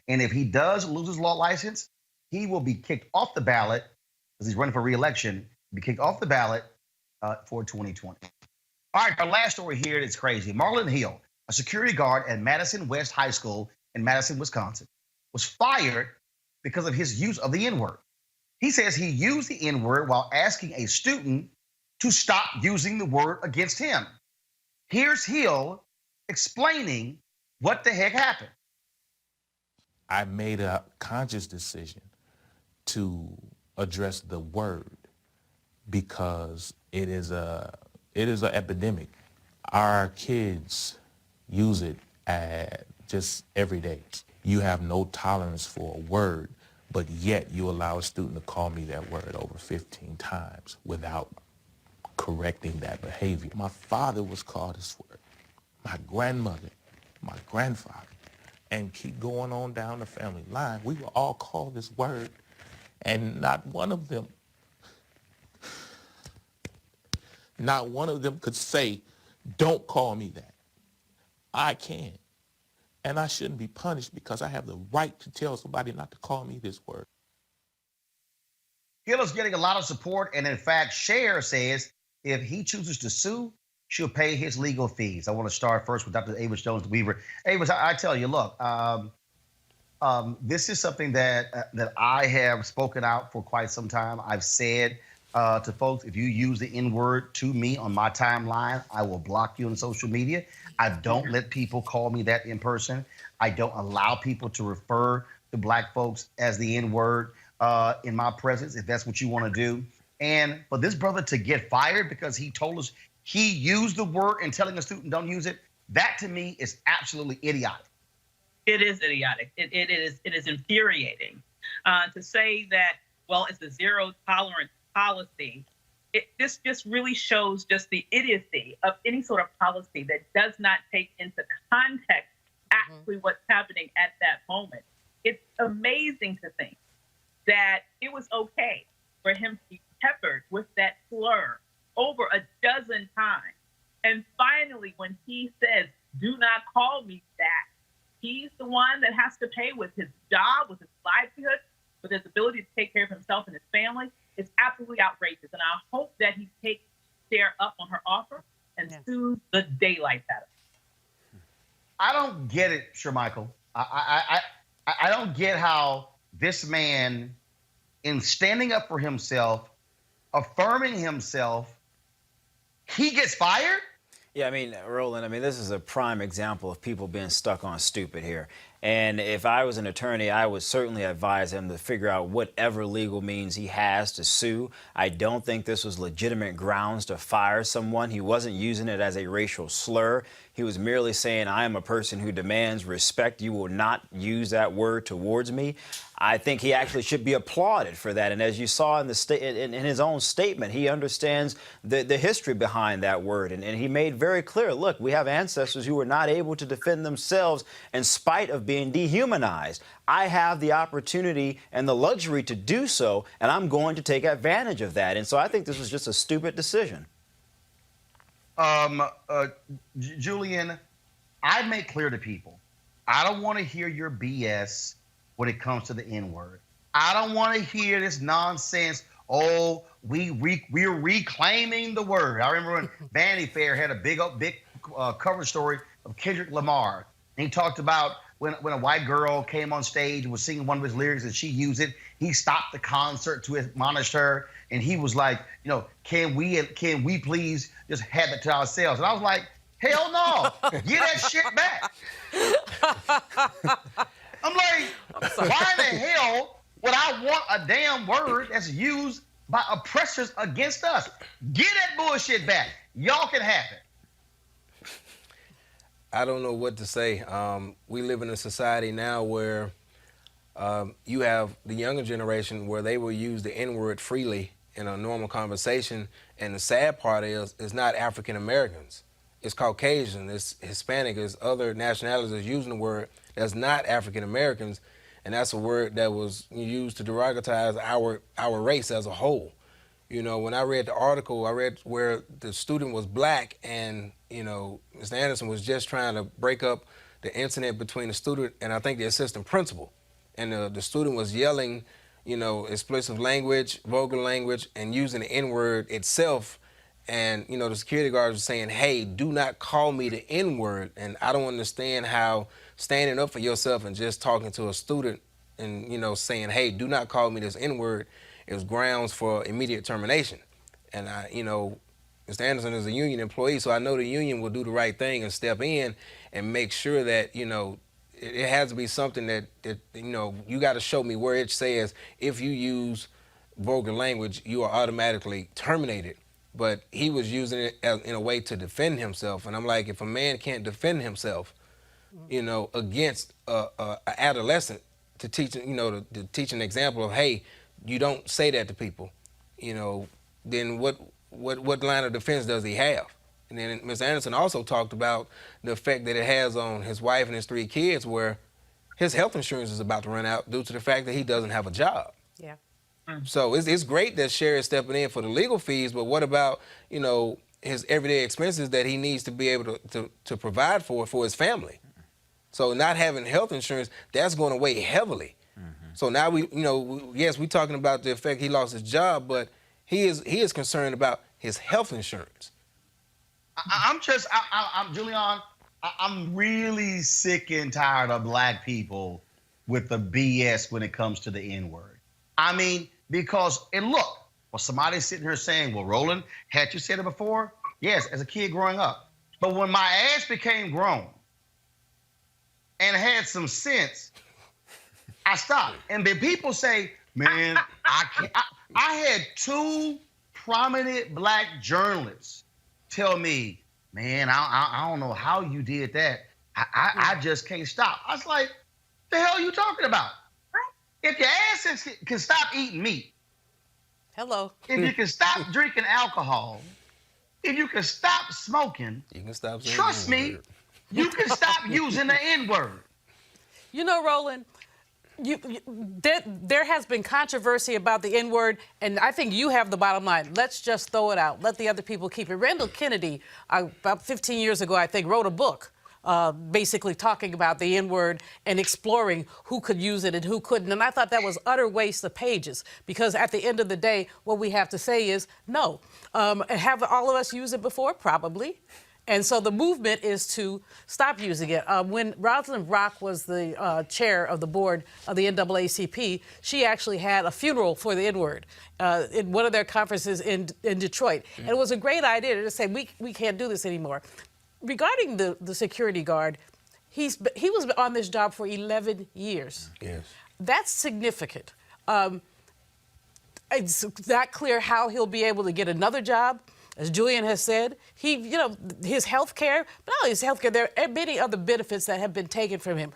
And if he does lose his law license, he will be kicked off the ballot because he's running for re-election, be kicked off the ballot for 2020. All right, our last story here is crazy. Marlon Hill, a security guard at Madison West High School in Madison, Wisconsin, was fired because of his use of the N-word. He says he used the N-word while asking a student to stop using the word against him. Here's Hill explaining what the heck happened. I made a conscious decision to address the word because it is an epidemic. Our kids use it just every day. You have no tolerance for a word, but yet you allow a student to call me that word over 15 times without correcting that behavior. My father was called this word, my grandmother, my grandfather, and keep going on down the family line. We were all called this word, and not one of them could say, don't call me that. I can. And I shouldn't be punished because I have the right to tell somebody not to call me this word. Hill is getting a lot of support, and in fact, Cher says if he chooses to sue, she'll pay his legal fees. I want to start first with Dr. Avis Jones-Weaver. Avis, I tell you, look, this is something that I have spoken out for quite some time. I've said to folks, if you use the N-word to me on my timeline, I will block you on social media. I don't let people call me that in person. I don't allow people to refer to black folks as the N-word in my presence, if that's what you want to do. And for this brother to get fired because he told us he used the word and telling a student don't use it, that to me is absolutely idiotic. It is idiotic. It is infuriating to say that, well, it's a zero tolerance policy. This just really shows just the idiocy of any sort of policy that does not take into context actually what's happening at that moment. It's amazing to think that it was okay for him to be peppered with that slur over a dozen times. And finally, when he says, do not call me that, he's the one that has to pay with his job, with his livelihood, with his ability to take care of himself and his family. It's absolutely outrageous. And I hope that he takes Cher up on her offer and sues the daylight out of her. I don't get it, Shermichael. I don't get how this man, in standing up for himself, affirming himself, he gets fired? Yeah, I mean, Roland, this is a prime example of people being stuck on stupid here. And if I was an attorney, I would certainly advise him to figure out whatever legal means he has to sue. I don't think this was legitimate grounds to fire someone. He wasn't using it as a racial slur. He was merely saying, I am a person who demands respect. You will not use that word towards me. I think he actually should be applauded for that. And as you saw in his own statement, he understands the history behind that word. And he made very clear, look, we have ancestors who were not able to defend themselves in spite of being dehumanized. I have the opportunity and the luxury to do so, and I'm going to take advantage of that. And so I think this was just a stupid decision. Julian, I make clear to people, I don't want to hear your BS when it comes to the N-word. I don't want to hear this nonsense. Oh, we're reclaiming the word. I remember when Vanity Fair had a big cover story of Kendrick Lamar. And he talked about when a white girl came on stage and was singing one of his lyrics and she used it, he stopped the concert to admonish her. And he was like, can we please just have it to ourselves? And I was like, hell no, get that shit back. I'm like, why in the hell would I want a damn word that's used by oppressors against us? Get that bullshit back. Y'all can have it. I don't know what to say. We live in a society now where you have the younger generation where they will use the N-word freely in a normal conversation. And the sad part is, it's not African Americans. it's Caucasian, it's Hispanic, it's other nationalities that's using the word that's not African Americans, and that's a word that was used to derogatize our race as a whole. You know, when I read the article, I read where the student was black, and you know, Mr. Anderson was just trying to break up the incident between the student and I think the assistant principal, and the student was yelling, you know, explicit language, vulgar language, and using the N-word itself. And, you know, the security guards were saying, hey, do not call me the N-word. And I don't understand how standing up for yourself and just talking to a student and, you know, saying, hey, do not call me this N-word is grounds for immediate termination. And, you know, Mr. Anderson is a union employee, so I know the union will do the right thing and step in and make sure that, you know, it has to be something that you know, you got to show me where it says if you use vulgar language, you are automatically terminated. But he was using it in a way to defend himself. And I'm like, if a man can't defend himself, you know, against a adolescent to teach, you know, to teach an example of, hey, you don't say that to people, you know, then what line of defense does he have? And then Mr. Anderson also talked about the effect that it has on his wife and his 3 kids, where his health insurance is about to run out due to the fact that he doesn't have a job. Yeah. So it's great that Sherry is stepping in for the legal fees, but what about, you know, his everyday expenses that he needs to be able to provide for his family? So not having health insurance, that's going to weigh heavily. So now yes, we're talking about the effect he lost his job, but he is concerned about his health insurance. I'm Julian, I'm really sick and tired of black people with the BS when it comes to the N-word. I mean, because, and look, well, somebody's sitting here saying, well, Roland, had you said it before? Yes, as a kid growing up. But when my ass became grown and had some sense, I stopped. And then people say, man, I can't. I had 2 prominent black journalists tell me, man, I don't know how you did that. I just can't stop. I was like, the hell are you talking about? If your ass can stop eating meat, hello. If you can stop drinking alcohol, if you can stop smoking, you can stop saying trust me, you can stop using the N-word. You know, Roland, there has been controversy about the N-word, and I think you have the bottom line. Let's just throw it out. Let the other people keep it. Randall Kennedy, about 15 years ago, I think, wrote a book basically talking about the N-word and exploring who could use it and who couldn't. And I thought that was utter waste of pages, because at the end of the day, what we have to say is no. Have all of us used it before? Probably. And so the movement is to stop using it. When Rosalind Brock was the chair of the board of the NAACP, she actually had a funeral for the N-word in one of their conferences in Detroit. And it was a great idea to say, we can't do this anymore. Regarding the security guard, he was on this job for 11 years. Yes. That's significant. It's not clear how he'll be able to get another job. As Julian has said, his health care, but not only his health care, there are many other benefits that have been taken from him.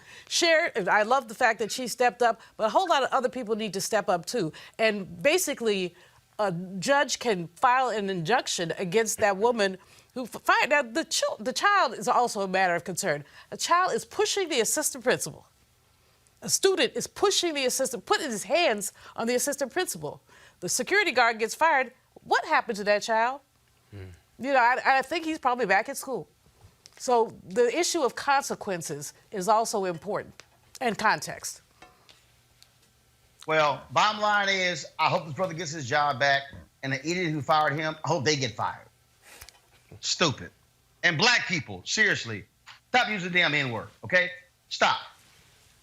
I love the fact that she stepped up, but a whole lot of other people need to step up too. And basically, a judge can file an injunction against that woman who fired. Now, the child is also a matter of concern. A child is pushing the assistant principal. A student is pushing the assistant, putting his hands on the assistant principal. The security guard gets fired. What happened to that child? You know, I think he's probably back at school. So the issue of consequences is also important, and context. Well, bottom line is, I hope this brother gets his job back, and the idiot who fired him, I hope they get fired. Stupid. And black people, seriously, stop using the damn N-word, okay? Stop.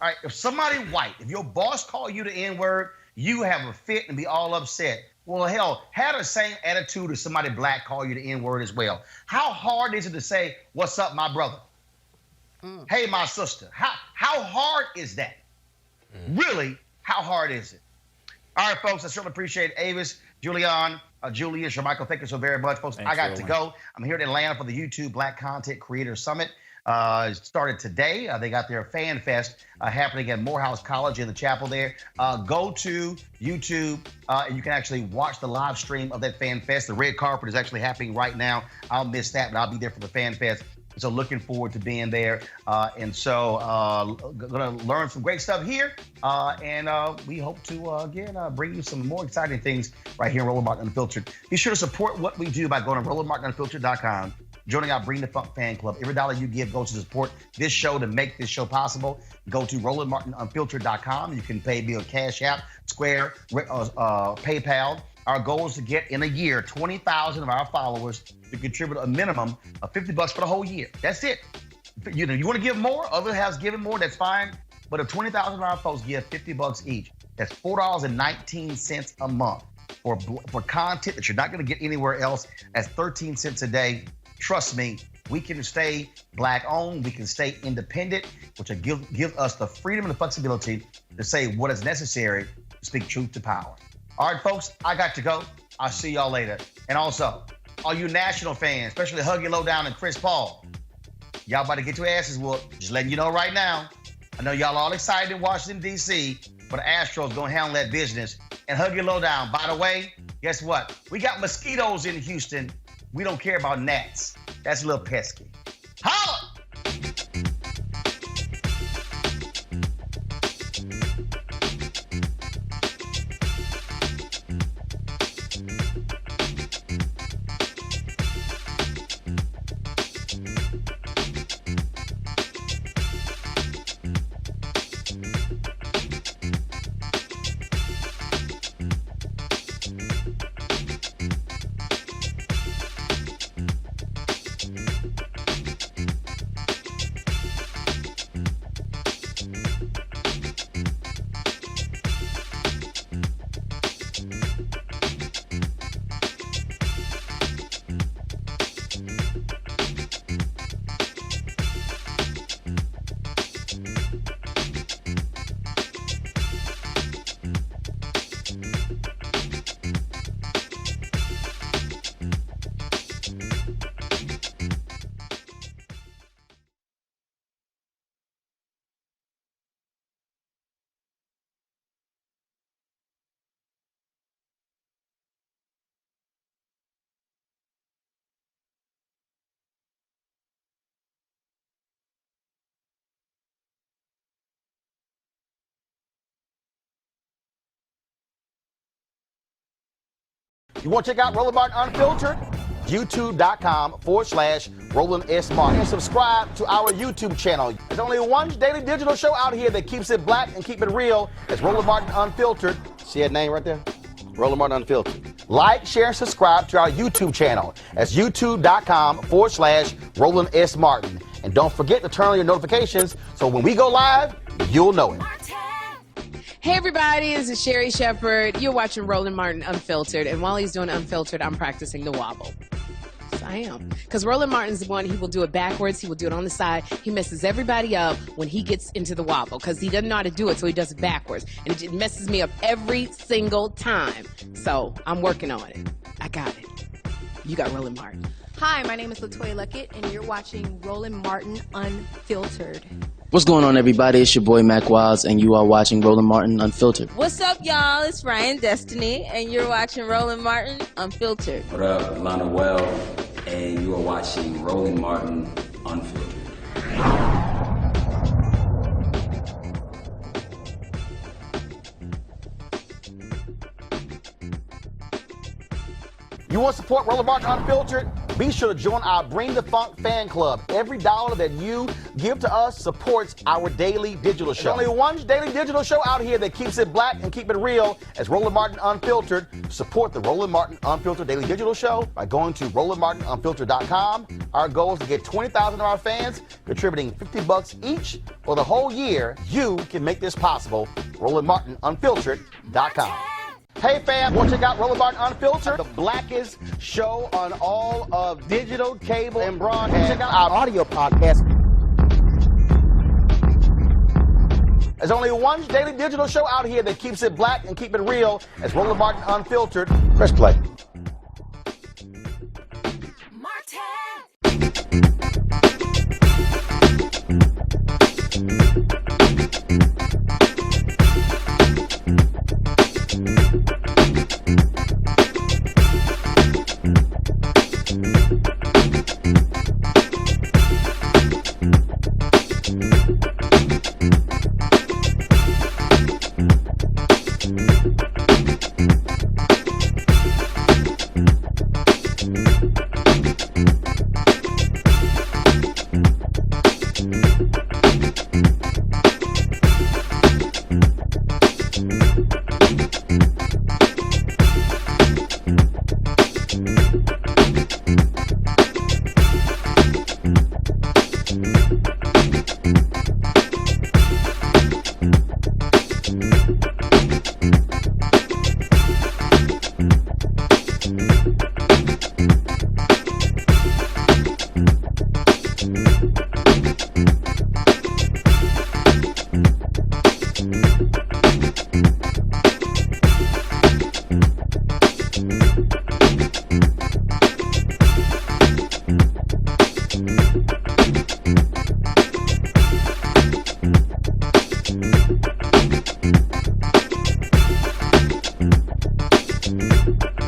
All right, if somebody white, if your boss call you the N-word, you have a fit and be all upset. Well, hell, have the same attitude if somebody black call you the N-word as well. How hard is it to say, what's up, my brother? Hey, my sister. How hard is that? Really, how hard is it? All right, folks, I certainly appreciate Avis, Julian, Julius, Michael, thank you so very much, folks. Thanks, I got to Roland. go. I'm here in Atlanta for the YouTube Black Content Creator Summit. It started today. They got their Fan Fest happening at Morehouse College in the chapel there. Go to YouTube and you can actually watch the live stream of that Fan Fest. The red carpet is actually happening right now. I'll miss that, but I'll be there for the Fan Fest. So looking forward to being there. And so going to learn some great stuff here. And we hope to, again, bring you some more exciting things right here in Roland Martin Unfiltered. Be sure to support what we do by going to RolandMartinUnfiltered.com, joining our Bring the Funk fan club. Every dollar you give goes to support this show, to make this show possible. Go to RolandMartinUnfiltered.com. You can pay via Cash App, Square, PayPal. Our goal is to get in a year 20,000 of our followers to contribute a minimum of $50 for the whole year. That's it. You know, you want to give more, other has given more, that's fine. But if 20,000 of our folks give $50 each, that's $4.19 a month for content that you're not going to get anywhere else. That's 13 cents a day. Trust me, we can stay Black owned, we can stay independent, which will give us the freedom and the flexibility to say what is necessary to speak truth to power. All right, folks, I got to go. I'll see y'all later. And also, all you national fans, especially Huggy Lowdown and Chris Paul, y'all about to get your asses whooped. Just letting you know right now. I know y'all all excited in Washington, D.C., but the Astros going to handle that business. And Huggy Lowdown, by the way, guess what? We got mosquitoes in Houston. We don't care about gnats. That's a little pesky. Holla! You want to check out Roland Martin Unfiltered? YouTube.com/Roland S. Martin. And subscribe to our YouTube channel. There's only one daily digital show out here that keeps it black and keep it real. It's Roland Martin Unfiltered. See that name right there? Roland Martin Unfiltered. Like, share, and subscribe to our YouTube channel. That's YouTube.com/Roland S. Martin. And don't forget to turn on your notifications so when we go live, you'll know it. Hey everybody, this is Sherry Shepherd. You're watching Roland Martin Unfiltered, and while he's doing Unfiltered, I'm practicing the wobble. Yes, I am. Because Roland Martin's the one, he will do it backwards, he will do it on the side. He messes everybody up when he gets into the wobble, because he doesn't know how to do it, so he does it backwards. And it messes me up every single time. So I'm working on it. I got it. You got Roland Martin. Hi, my name is LaToya Luckett, and you're watching Roland Martin Unfiltered. What's going on, everybody? It's your boy Mac Wiles, and you are watching Roland Martin Unfiltered. What's up, y'all? It's Ryan Destiny, and you're watching Roland Martin Unfiltered. What up, Lana Well, and you are watching Roland Martin Unfiltered. You want to support Roland Martin Unfiltered? Be sure to join our Bring the Funk fan club. Every dollar that you give to us supports our daily digital show. There's only one daily digital show out here that keeps it black and keep it real. It's Roland Martin Unfiltered. Support the Roland Martin Unfiltered daily digital show by going to RolandMartinUnfiltered.com. Our goal is to get 20,000 of our fans contributing $50 each for the whole year. You can make this possible. RolandMartinUnfiltered.com. Hey fam, want to check out Roland Martin Unfiltered, the blackest show on all of digital, cable, and broadcast. Check out our audio podcast. There's only one daily digital show out here that keeps it black and keep it real. It's Roland Martin Unfiltered. Press play. Martin. it.